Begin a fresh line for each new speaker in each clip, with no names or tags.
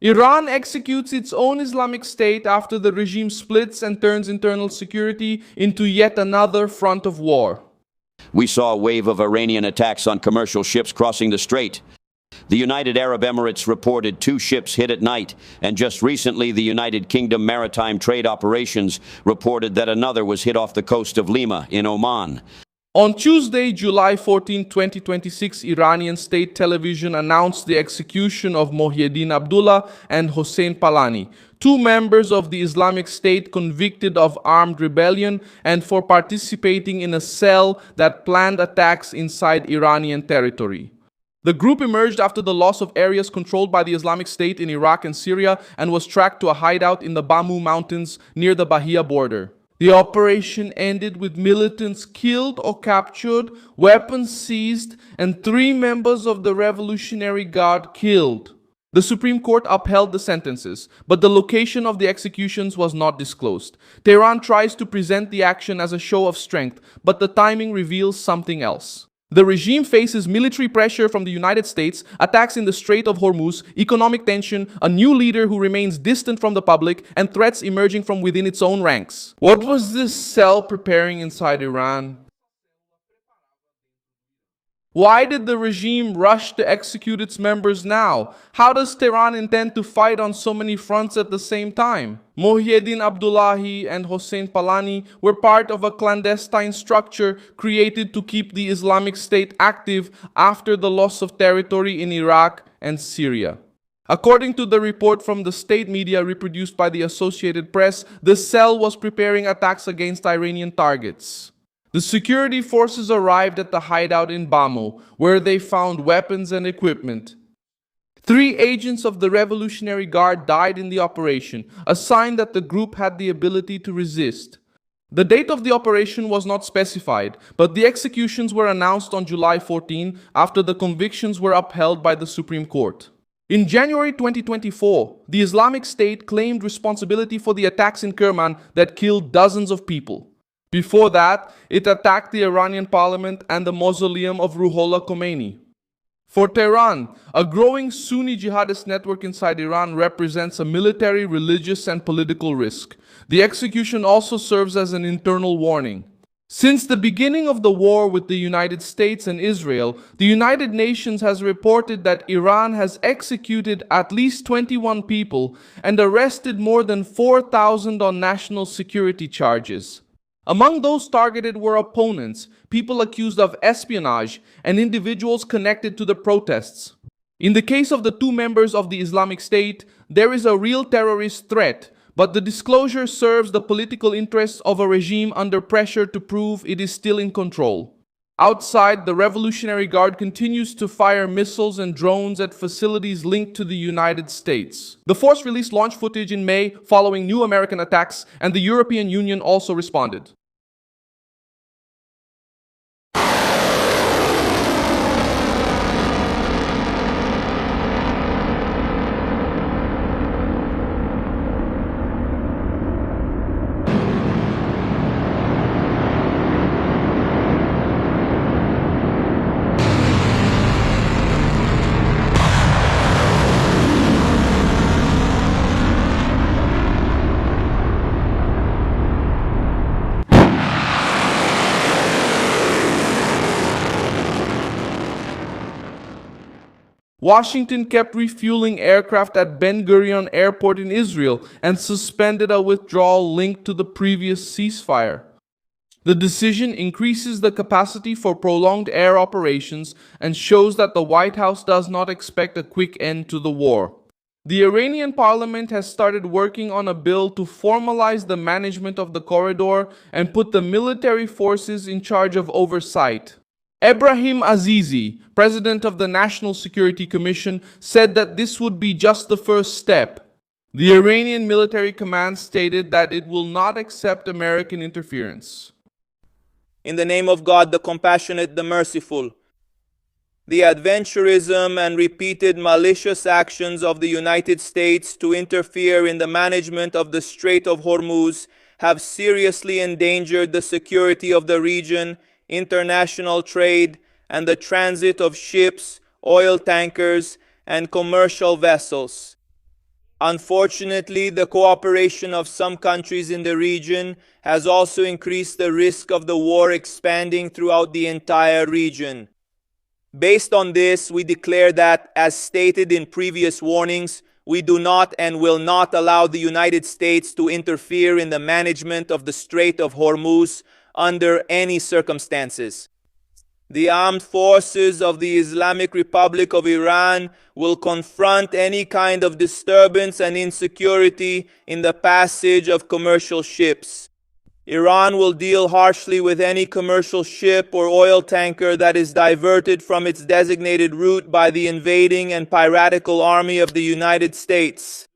Iran executes its own Islamic State after the regime splits and turns internal security into yet another front of war.
We saw a wave of Iranian attacks on commercial ships crossing the strait. The United Arab Emirates reported 2 ships hit at night, and just recently the United Kingdom Maritime Trade Operations reported that another was hit off the coast of Lima in Oman.
On Tuesday, July 14, 2026, Iranian state television announced the execution of Mohyeddin Abdullah and Hossein Palani, 2 members of the Islamic State convicted of armed rebellion and for participating in a cell that planned attacks inside Iranian territory. The group emerged after the loss of areas controlled by the Islamic State in Iraq and Syria and was tracked to a hideout in the Bamu Mountains near the Bahia border. The operation ended with militants killed or captured, weapons seized, and 3 members of the Revolutionary Guard killed. The Supreme Court upheld the sentences, but the location of the executions was not disclosed. Tehran tries to present the action as a show of strength, but the timing reveals something else. The regime faces military pressure from the United States, attacks in the Strait of Hormuz, economic tension, a new leader who remains distant from the public, and threats emerging from within its own ranks. What was this cell preparing inside Iran? Why did the regime rush to execute its members now? How does Tehran intend to fight on so many fronts at the same time? Mohyeddin Abdullahi and Hossein Palani were part of a clandestine structure created to keep the Islamic State active after the loss of territory in Iraq and Syria. According to the report from the state media reproduced by the Associated Press, the cell was preparing attacks against Iranian targets. The security forces arrived at the hideout in Bamu, where they found weapons and equipment. 3 agents of the Revolutionary Guard died in the operation, a sign that the group had the ability to resist. The date of the operation was not specified, but the executions were announced on July 14 after the convictions were upheld by the Supreme Court. In January 2024, the Islamic State claimed responsibility for the attacks in Kerman that killed dozens of people. Before that, it attacked the Iranian parliament and the mausoleum of Ruhollah Khomeini. For Tehran, a growing Sunni jihadist network inside Iran represents a military, religious, and political risk. The execution also serves as an internal warning. Since the beginning of the war with the United States and Israel, the United Nations has reported that Iran has executed at least 21 people and arrested more than 4,000 on national security charges. Among those targeted were opponents, people accused of espionage, and individuals connected to the protests. In the case of the 2 members of the Islamic State, there is a real terrorist threat, but the disclosure serves the political interests of a regime under pressure to prove it is still in control. Outside, the Revolutionary Guard continues to fire missiles and drones at facilities linked to the United States. The force released launch footage in May following new American attacks, and the European Union also responded. Washington kept refueling aircraft at Ben Gurion Airport in Israel and suspended a withdrawal linked to the previous ceasefire. The decision increases the capacity for prolonged air operations and shows that the White House does not expect a quick end to the war. The Iranian parliament has started working on a bill to formalize the management of the corridor and put the military forces in charge of oversight. Ebrahim Azizi, president of the National Security Commission, said that this would be just the first step. The Iranian military command stated that it will not accept American interference.
In the name of God, the compassionate, the merciful, the adventurism and repeated malicious actions of the United States to interfere in the management of the Strait of Hormuz have seriously endangered the security of the region, international trade, and the transit of ships, oil tankers, and commercial vessels. Unfortunately, the cooperation of some countries in the region has also increased the risk of the war expanding throughout the entire region. Based on this, we declare that, as stated in previous warnings, we do not and will not allow the United States to interfere in the management of the Strait of Hormuz under any circumstances. The armed forces of the Islamic Republic of Iran will confront any kind of disturbance and insecurity in the passage of commercial ships. Iran will deal harshly with any commercial ship or oil tanker that is diverted from its designated route by the invading and piratical army of the United States.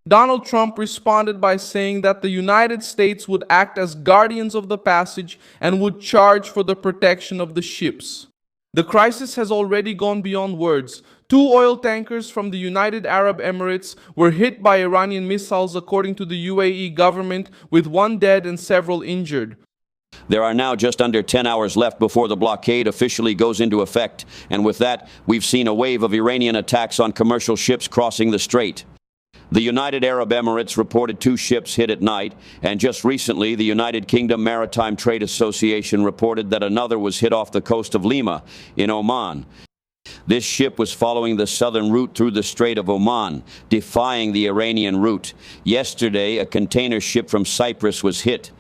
Donald Trump responded by saying that the United States would act as guardians of the passage and would charge for the protection of the ships. The crisis has already gone beyond words. 2 oil tankers from the United Arab Emirates were hit by Iranian missiles, according to the UAE government, with 1 dead and several injured.
There are now just under 10 hours left before the blockade officially goes into effect, and with that, we've seen a wave of Iranian attacks on commercial ships crossing the strait. The United Arab Emirates reported 2 ships hit at night, and just recently the United Kingdom Maritime Trade Association reported that another was hit off the coast of Lima in Oman. This ship was following the southern route through the Strait of Oman, defying the Iranian route. Yesterday, a container ship from Cyprus was hit.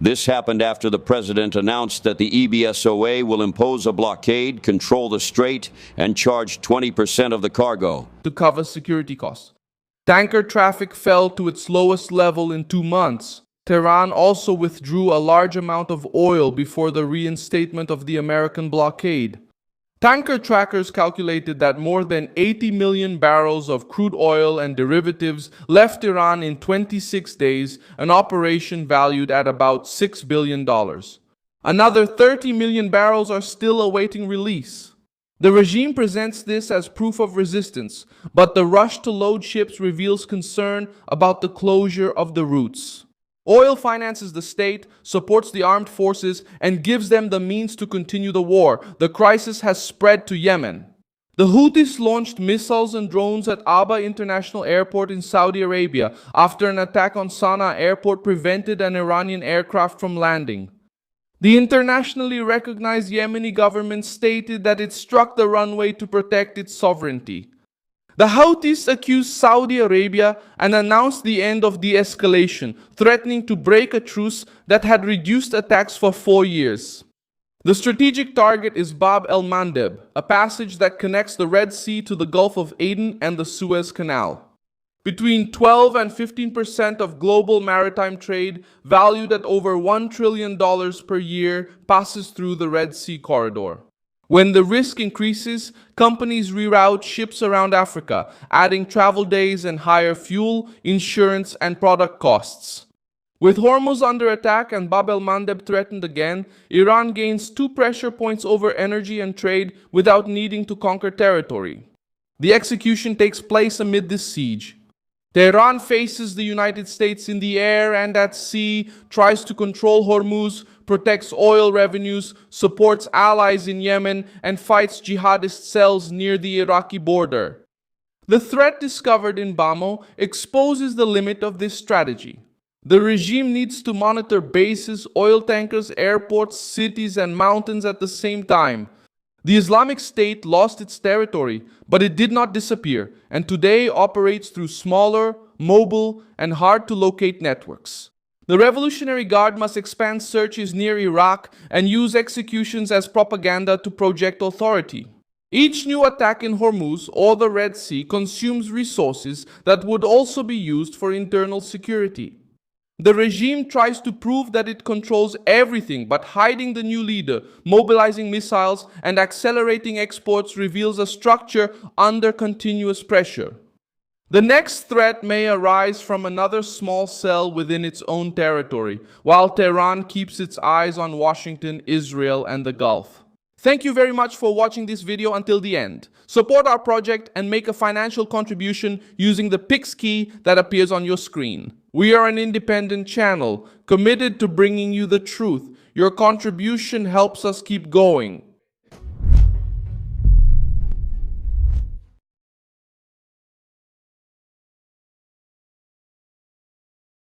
This happened after the president announced that the EBSOA will impose a blockade, control the strait, and charge 20% of the cargo
to cover security costs. Tanker traffic fell to its lowest level in 2 months. Tehran also withdrew a large amount of oil before the reinstatement of the American blockade. Tanker trackers calculated that more than 80 million barrels of crude oil and derivatives left Iran in 26 days, an operation valued at about $6 billion. Another 30 million barrels are still awaiting release. The regime presents this as proof of resistance, but the rush to load ships reveals concern about the closure of the routes. Oil finances the state, supports the armed forces, and gives them the means to continue the war. The crisis has spread to Yemen. The Houthis launched missiles and drones at Aba International Airport in Saudi Arabia after an attack on Sana'a Airport prevented an Iranian aircraft from landing. The internationally recognized Yemeni government stated that it struck the runway to protect its sovereignty. The Houthis accused Saudi Arabia and announced the end of the escalation, threatening to break a truce that had reduced attacks for 4 years. The strategic target is Bab el-Mandeb, a passage that connects the Red Sea to the Gulf of Aden and the Suez Canal. Between 12 and 15% of global maritime trade, valued at over $1 trillion per year, passes through the Red Sea corridor. When the risk increases, companies reroute ships around Africa, adding travel days and higher fuel, insurance, and product costs. With Hormuz under attack and Bab el-Mandeb threatened again, Iran gains 2 pressure points over energy and trade without needing to conquer territory. The execution takes place amid this siege. Tehran faces the United States in the air and at sea, tries to control Hormuz, protects oil revenues, supports allies in Yemen, and fights jihadist cells near the Iraqi border. The threat discovered in Bamo exposes the limit of this strategy. The regime needs to monitor bases, oil tankers, airports, cities, and mountains at the same time. The Islamic State lost its territory, but it did not disappear, and today operates through smaller, mobile, and hard-to-locate networks. The Revolutionary Guard must expand searches near Iraq and use executions as propaganda to project authority. Each new attack in Hormuz or the Red Sea consumes resources that would also be used for internal security. The regime tries to prove that it controls everything, but hiding the new leader, mobilizing missiles, and accelerating exports reveals a structure under continuous pressure. The next threat may arise from another small cell within its own territory, while Tehran keeps its eyes on Washington, Israel, and the Gulf. Thank you very much for watching this video until the end. Support our project and make a financial contribution using the Pix key that appears on your screen. We are an independent channel, committed to bringing you the truth. Your contribution helps us keep going.